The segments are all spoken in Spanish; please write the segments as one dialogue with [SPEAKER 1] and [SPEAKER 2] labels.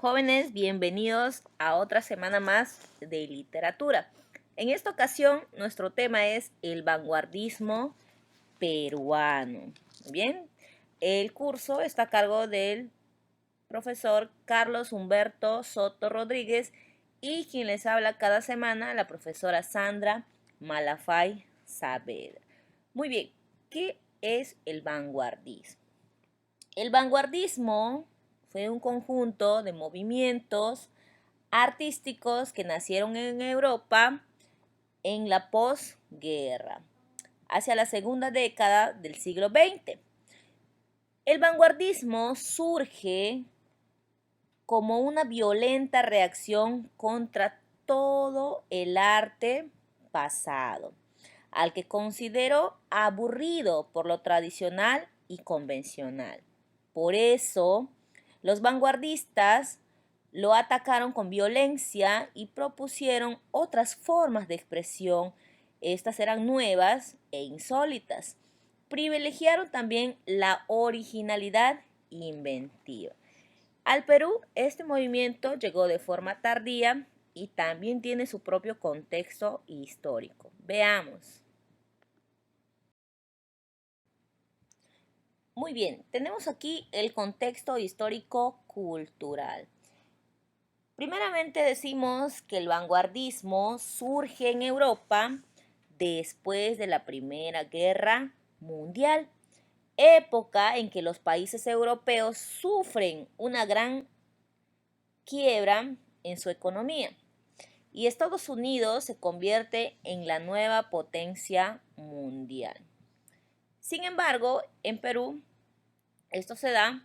[SPEAKER 1] Jóvenes, bienvenidos a otra semana más de literatura. En esta ocasión, nuestro tema es el vanguardismo peruano. Bien, el curso está a cargo del profesor Carlos Humberto Soto Rodríguez y quien les habla cada semana, la profesora Sandra Malafay Saavedra. Muy bien, ¿qué es el vanguardismo? El vanguardismo fue un conjunto de movimientos artísticos que nacieron en Europa en la posguerra, hacia la segunda década del siglo XX. El vanguardismo surge como una violenta reacción contra todo el arte pasado, al que consideró aburrido por lo tradicional y convencional. Por eso, los vanguardistas lo atacaron con violencia y propusieron otras formas de expresión. Estas eran nuevas e insólitas. Privilegiaron también la originalidad inventiva. Al Perú, este movimiento llegó de forma tardía y también tiene su propio contexto histórico. Veamos. Muy bien, tenemos aquí el contexto histórico-cultural. Primeramente decimos que el vanguardismo surge en Europa después de la Primera Guerra Mundial, época en que los países europeos sufren una gran quiebra en su economía y Estados Unidos se convierte en la nueva potencia mundial. Sin embargo, en Perú, esto se da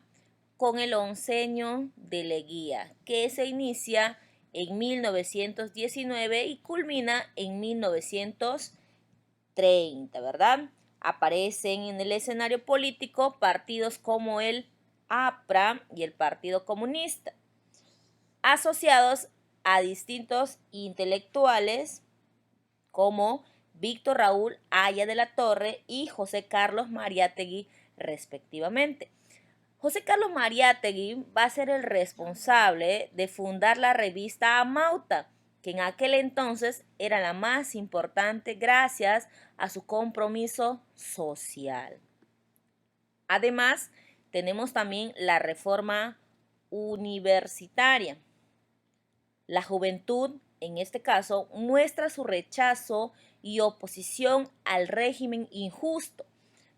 [SPEAKER 1] con el oncenio de Leguía, que se inicia en 1919 y culmina en 1930, ¿verdad? Aparecen en el escenario político partidos como el APRA y el Partido Comunista, asociados a distintos intelectuales como Víctor Raúl Haya de la Torre y José Carlos Mariátegui, respectivamente. José Carlos Mariátegui va a ser el responsable de fundar la revista Amauta, que en aquel entonces era la más importante gracias a su compromiso social. Además, tenemos también la reforma universitaria. La juventud, en este caso, muestra su rechazo y oposición al régimen injusto.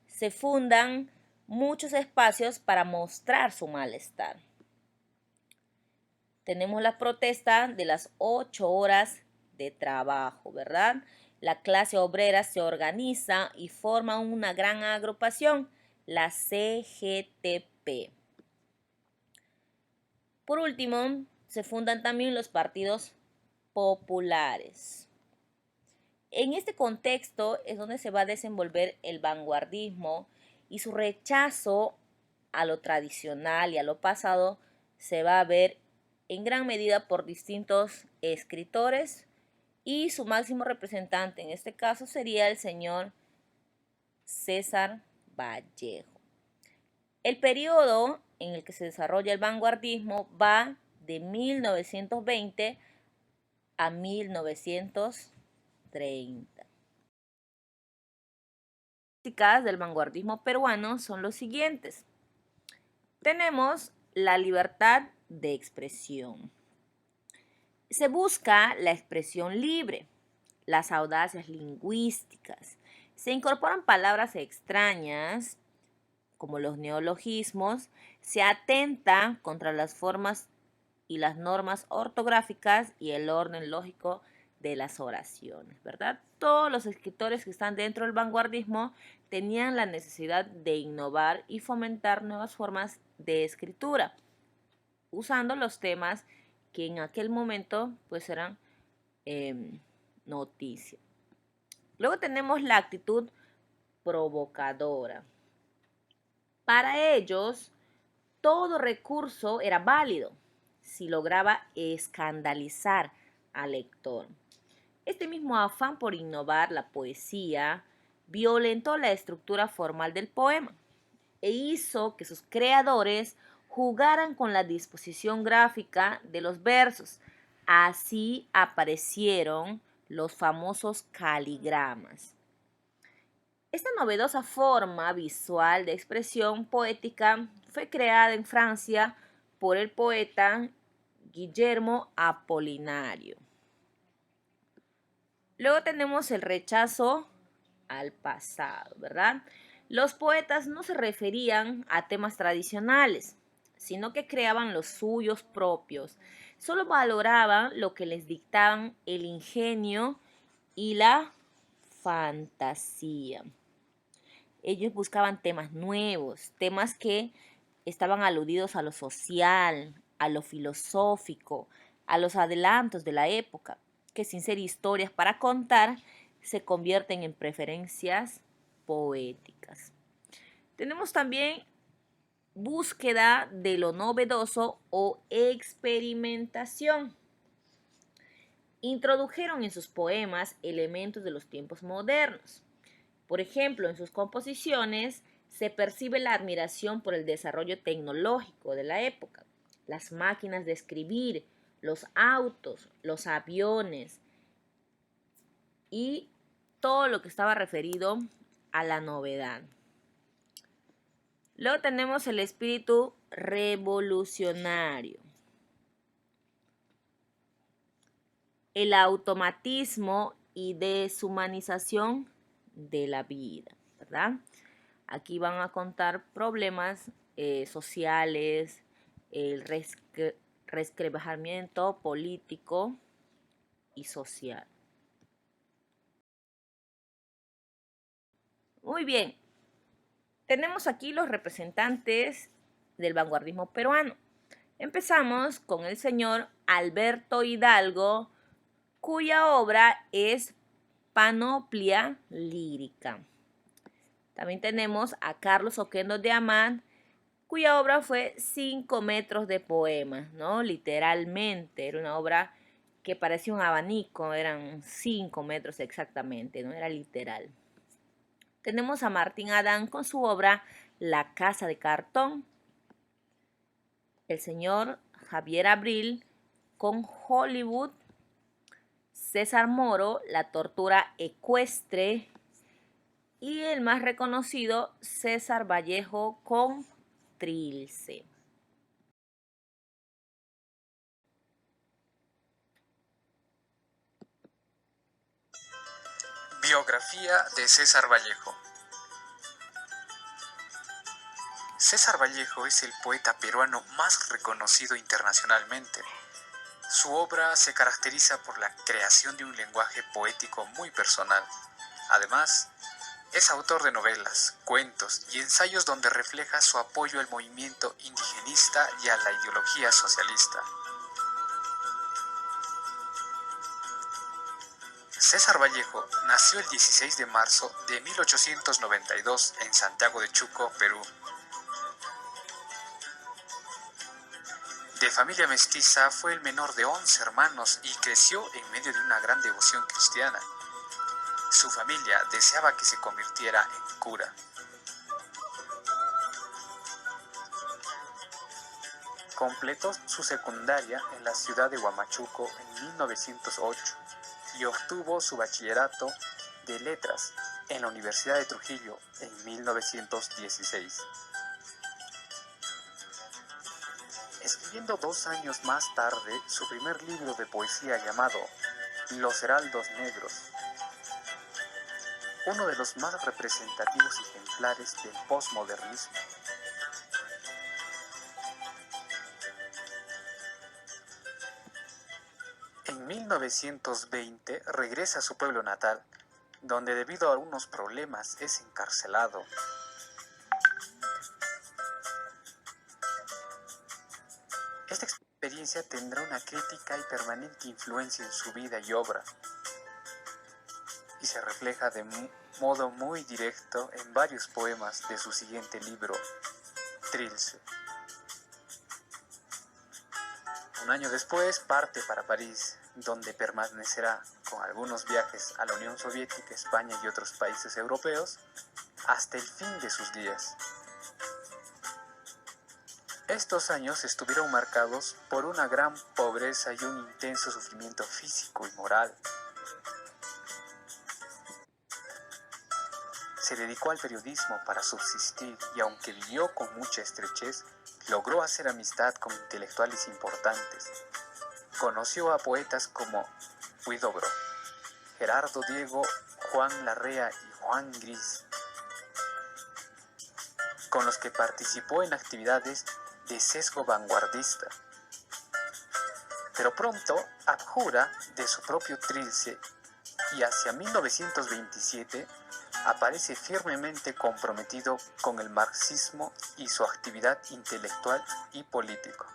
[SPEAKER 1] Se fundan muchos espacios para mostrar su malestar. Tenemos la protesta de las 8 horas de trabajo, ¿verdad? La clase obrera se organiza y forma una gran agrupación, la CGTP. Por último, se fundan también los partidos populares. En este contexto es donde se va a desenvolver el vanguardismo y su rechazo a lo tradicional y a lo pasado se va a ver en gran medida por distintos escritores y su máximo representante en este caso sería el señor César Vallejo. El periodo en el que se desarrolla el vanguardismo va de 1920 a 1930. Las características del vanguardismo peruano son los siguientes. Tenemos la libertad de expresión. Se busca la expresión libre, las audacias lingüísticas. Se incorporan palabras extrañas, como los neologismos. Se atenta contra las formas y las normas ortográficas y el orden lógico de las oraciones, ¿verdad? Todos los escritores que están dentro del vanguardismo tenían la necesidad de innovar y fomentar nuevas formas de escritura, usando los temas que en aquel momento pues eran noticia. Luego tenemos la actitud provocadora. Para ellos, todo recurso era válido si lograba escandalizar al lector. Este mismo afán por innovar la poesía violentó la estructura formal del poema e hizo que sus creadores jugaran con la disposición gráfica de los versos. Así aparecieron los famosos caligramas. Esta novedosa forma visual de expresión poética fue creada en Francia por el poeta Guillermo Apolinario. Luego tenemos el rechazo al pasado, ¿verdad? Los poetas no se referían a temas tradicionales, sino que creaban los suyos propios. Solo valoraban lo que les dictaban el ingenio y la fantasía. Ellos buscaban temas nuevos, temas que estaban aludidos a lo social, a lo filosófico, a los adelantos de la época, que sin ser historias para contar, se convierten en preferencias poéticas. Tenemos también búsqueda de lo novedoso o experimentación. Introdujeron en sus poemas elementos de los tiempos modernos. Por ejemplo, en sus composiciones se percibe la admiración por el desarrollo tecnológico de la época, las máquinas de escribir, los autos, los aviones y todo lo que estaba referido a la novedad. Luego tenemos el espíritu revolucionario, el automatismo y deshumanización de la vida, ¿verdad? Aquí van a contar problemas sociales, el resquebrajamiento político y social. Muy bien, tenemos aquí los representantes del vanguardismo peruano. Empezamos con el señor Alberto Hidalgo, cuya obra es Panoplia Lírica. También tenemos a Carlos Oquendo de Amat, cuya obra fue 5 metros de poemas, ¿no? Literalmente, era una obra que parecía un abanico, eran 5 metros exactamente, no era literal. Tenemos a Martín Adán con su obra La Casa de Cartón. El señor Javier Abril con Hollywood. César Moro, La tortura ecuestre. Y el más reconocido, César Vallejo con Trilce.
[SPEAKER 2] Biografía de César Vallejo. César Vallejo es el poeta peruano más reconocido internacionalmente. Su obra se caracteriza por la creación de un lenguaje poético muy personal. Además, es autor de novelas, cuentos y ensayos donde refleja su apoyo al movimiento indigenista y a la ideología socialista. César Vallejo nació el 16 de marzo de 1892 en Santiago de Chuco, Perú. De familia mestiza, fue el menor de 11 hermanos y creció en medio de una gran devoción cristiana. Su familia deseaba que se convirtiera en cura. Completó su secundaria en la ciudad de Huamachuco en 1908 y obtuvo su bachillerato de letras en la Universidad de Trujillo en 1916. Escribiendo 2 años más tarde su primer libro de poesía llamado Los Heraldos Negros, uno de los más representativos ejemplares del posmodernismo. En 1920 regresa a su pueblo natal, donde debido a algunos problemas es encarcelado. Esta experiencia tendrá una crítica y permanente influencia en su vida y obra, y se refleja de modo muy directo en varios poemas de su siguiente libro, Trilce. Un año después parte para París, donde permanecerá con algunos viajes a la Unión Soviética, España y otros países europeos hasta el fin de sus días. Estos años estuvieron marcados por una gran pobreza y un intenso sufrimiento físico y moral. Se dedicó al periodismo para subsistir y aunque vivió con mucha estrechez, logró hacer amistad con intelectuales importantes. Conoció a poetas como Huidobro, Gerardo Diego, Juan Larrea y Juan Gris, con los que participó en actividades de sesgo vanguardista. Pero pronto abjura de su propio trilce y hacia 1927 aparece firmemente comprometido con el marxismo y su actividad intelectual y político.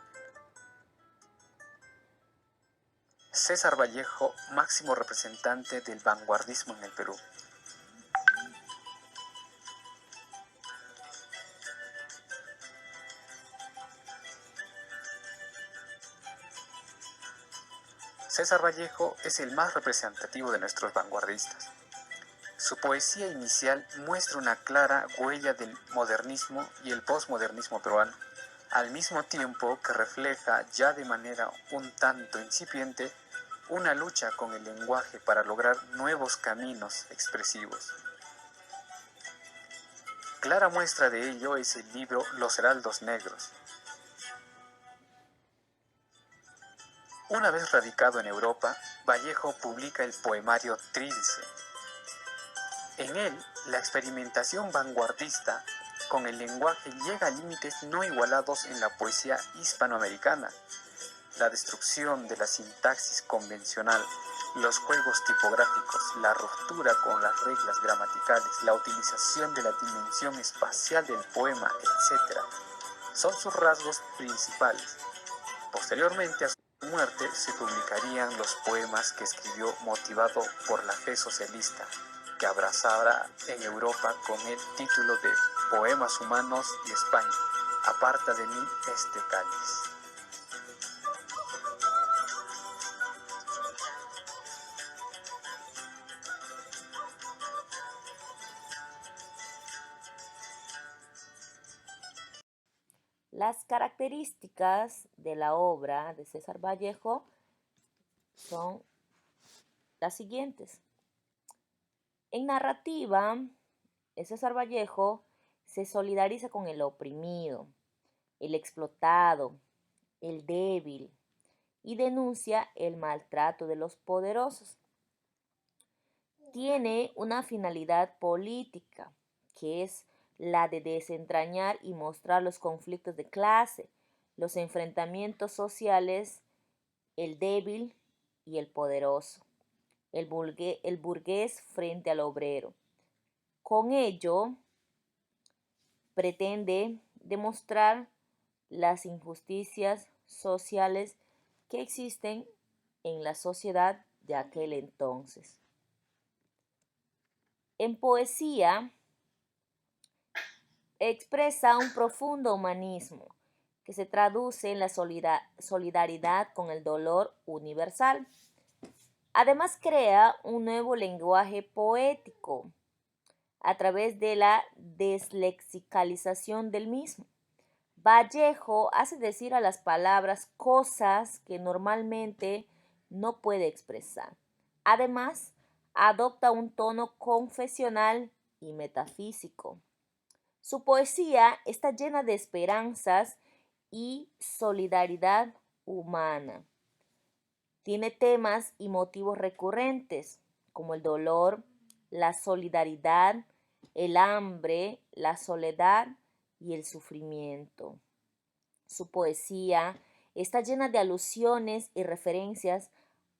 [SPEAKER 2] César Vallejo, máximo representante del vanguardismo en el Perú. César Vallejo es el más representativo de nuestros vanguardistas. Su poesía inicial muestra una clara huella del modernismo y el posmodernismo peruano, al mismo tiempo que refleja ya de manera un tanto incipiente una lucha con el lenguaje para lograr nuevos caminos expresivos. Clara muestra de ello es el libro Los Heraldos Negros. Una vez radicado en Europa, Vallejo publica el poemario Trilce. En él, la experimentación vanguardista con el lenguaje llega a límites no igualados en la poesía hispanoamericana. La destrucción de la sintaxis convencional, los juegos tipográficos, la ruptura con las reglas gramaticales, la utilización de la dimensión espacial del poema, etc., son sus rasgos principales. Posteriormente a su muerte se publicarían los poemas que escribió motivado por la fe socialista, que abrazará en Europa con el título de Poemas Humanos y España, Aparta de mí este cáliz.
[SPEAKER 1] Las características de la obra de César Vallejo son las siguientes. En narrativa, César Vallejo se solidariza con el oprimido, el explotado, el débil y denuncia el maltrato de los poderosos. Tiene una finalidad política, que es la de desentrañar y mostrar los conflictos de clase, los enfrentamientos sociales, el débil y el poderoso, el burgués frente al obrero. Con ello, pretende demostrar las injusticias sociales que existen en la sociedad de aquel entonces. En poesía, expresa un profundo humanismo que se traduce en la solidaridad con el dolor universal. Además, crea un nuevo lenguaje poético a través de la deslexicalización del mismo. Vallejo hace decir a las palabras cosas que normalmente no puede expresar. Además, adopta un tono confesional y metafísico. Su poesía está llena de esperanzas y solidaridad humana. Tiene temas y motivos recurrentes como el dolor, la solidaridad, el hambre, la soledad y el sufrimiento. Su poesía está llena de alusiones y referencias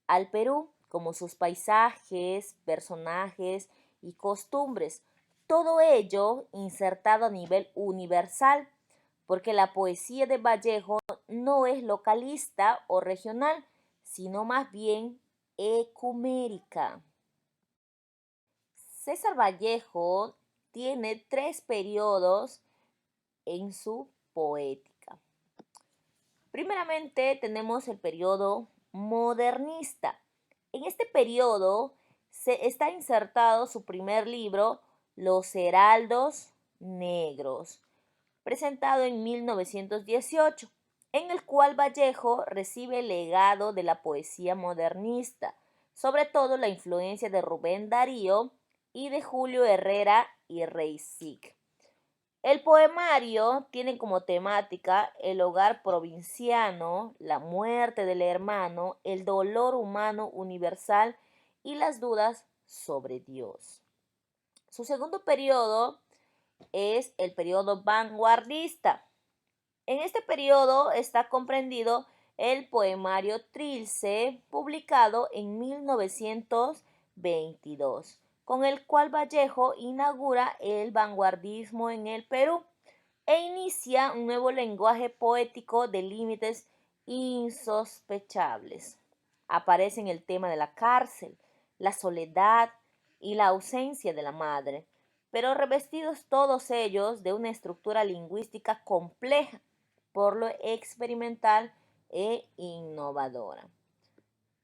[SPEAKER 1] al Perú, como sus paisajes, personajes y costumbres. Todo ello insertado a nivel universal, porque la poesía de Vallejo no es localista o regional, sino más bien ecumérica. César Vallejo tiene 3 periodos en su poética. Primeramente tenemos el periodo modernista. En este periodo se está insertado su primer libro, Los Heraldos Negros, presentado en 1918, en el cual Vallejo recibe el legado de la poesía modernista, sobre todo la influencia de Rubén Darío y de Julio Herrera y Rey Sig. El poemario tiene como temática el hogar provinciano, la muerte del hermano, el dolor humano universal y las dudas sobre Dios. Su segundo periodo es el periodo vanguardista. En este periodo está comprendido el poemario Trilce, publicado en 1922, con el cual Vallejo inaugura el vanguardismo en el Perú e inicia un nuevo lenguaje poético de límites insospechables. Aparecen el tema de la cárcel, la soledad y la ausencia de la madre, pero revestidos todos ellos de una estructura lingüística compleja, por lo experimental e innovadora.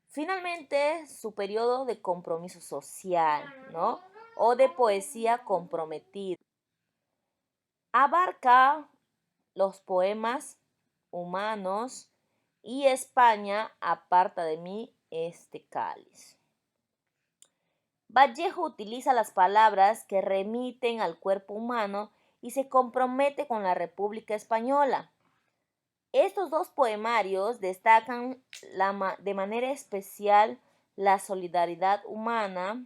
[SPEAKER 1] Finalmente, su periodo de compromiso social, ¿no? O de poesía comprometida. Abarca los poemas humanos y España aparta de mí este cáliz. Vallejo utiliza las palabras que remiten al cuerpo humano y se compromete con la República Española. Estos dos poemarios destacan de manera especial la solidaridad humana.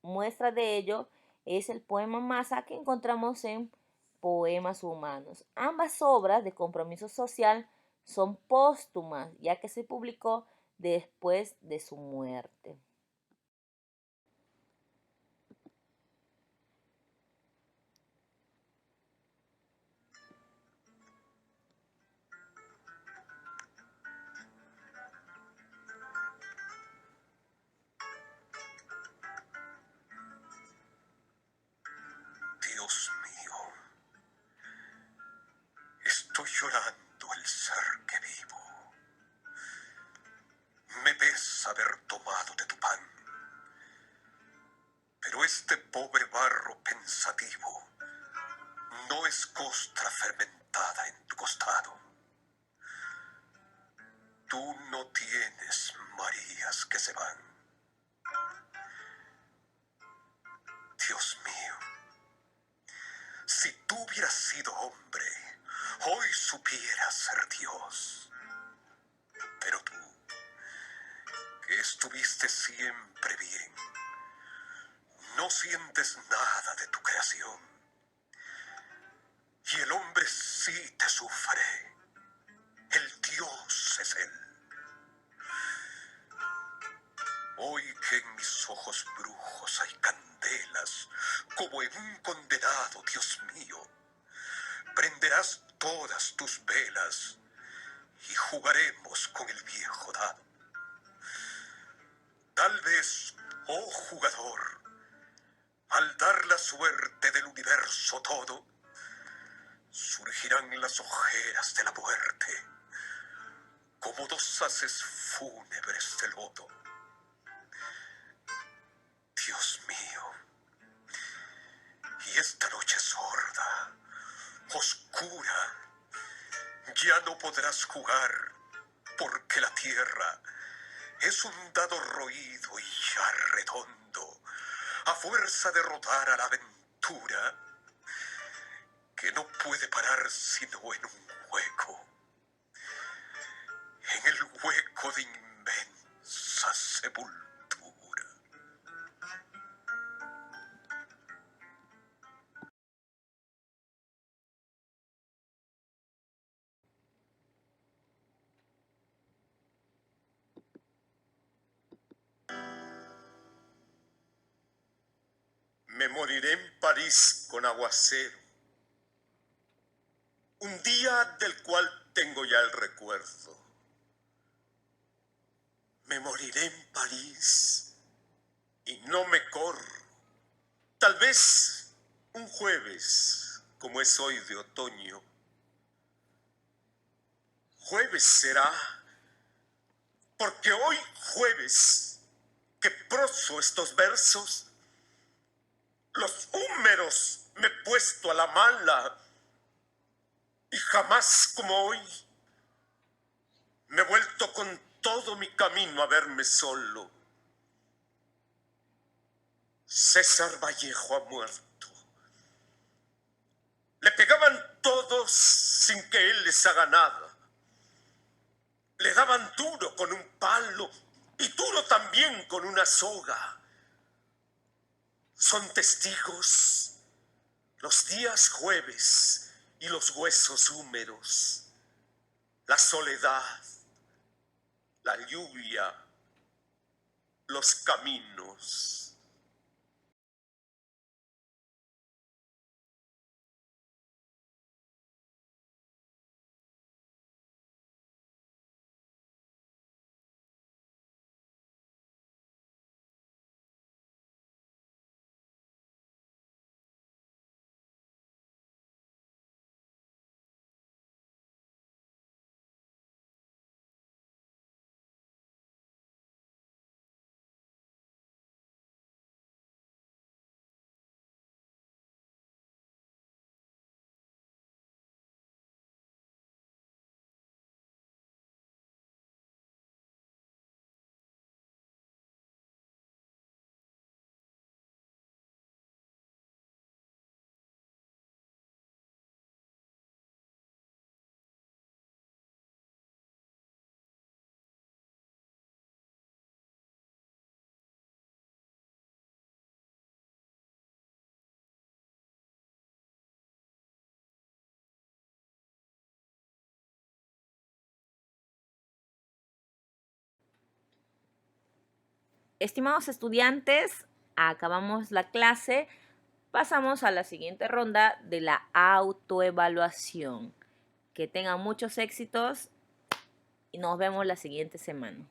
[SPEAKER 1] Muestra de ello es el poema Masa que encontramos en Poemas Humanos. Ambas obras de compromiso social son póstumas, ya que se publicó después de su muerte.
[SPEAKER 3] Dios mío, estoy llorando el ser que vivo. Me ves haber tomado de tu pan, pero este pobre barro pensativo no es costra fermentada en tu costado. Tú no tienes Marías que se van. Dios mío, si tú hubieras sido hombre, hoy supieras ser Dios. Pero tú, que estuviste siempre bien, no sientes nada de tu creación. Y el hombre sí te sufre. El Dios es él. Hoy que en mis ojos brujos hay candelas, como en un condenado, Dios mío, prenderás todas tus velas y jugaremos con el viejo dado. Tal vez, oh jugador, al dar la suerte del universo todo, surgirán las ojeras de la muerte, como dos haces fúnebres de lodo. Dios mío, y esta noche sorda, oscura, ya no podrás jugar, porque la tierra es un dado roído y ya redondo, a fuerza de rodar a la aventura, que no puede parar sino en un hueco, en el hueco de inmensa sepultura. Me moriré en París con aguacero, un día del cual tengo ya el recuerdo. Me moriré en París y no me corro. Tal vez un jueves, como es hoy de otoño. Jueves será, porque hoy jueves que proso estos versos, los húmeros me he puesto a la mala Y jamás como hoy me he vuelto con todo mi camino a verme solo. César Vallejo ha muerto. Le pegaban todos sin que él les haga nada. Le daban duro con un palo y duro también con una soga. Son testigos los días jueves y los huesos húmedos, la soledad, la lluvia, los caminos.
[SPEAKER 1] Estimados estudiantes, acabamos la clase. Pasamos a la siguiente ronda de la autoevaluación. Que tengan muchos éxitos y nos vemos la siguiente semana.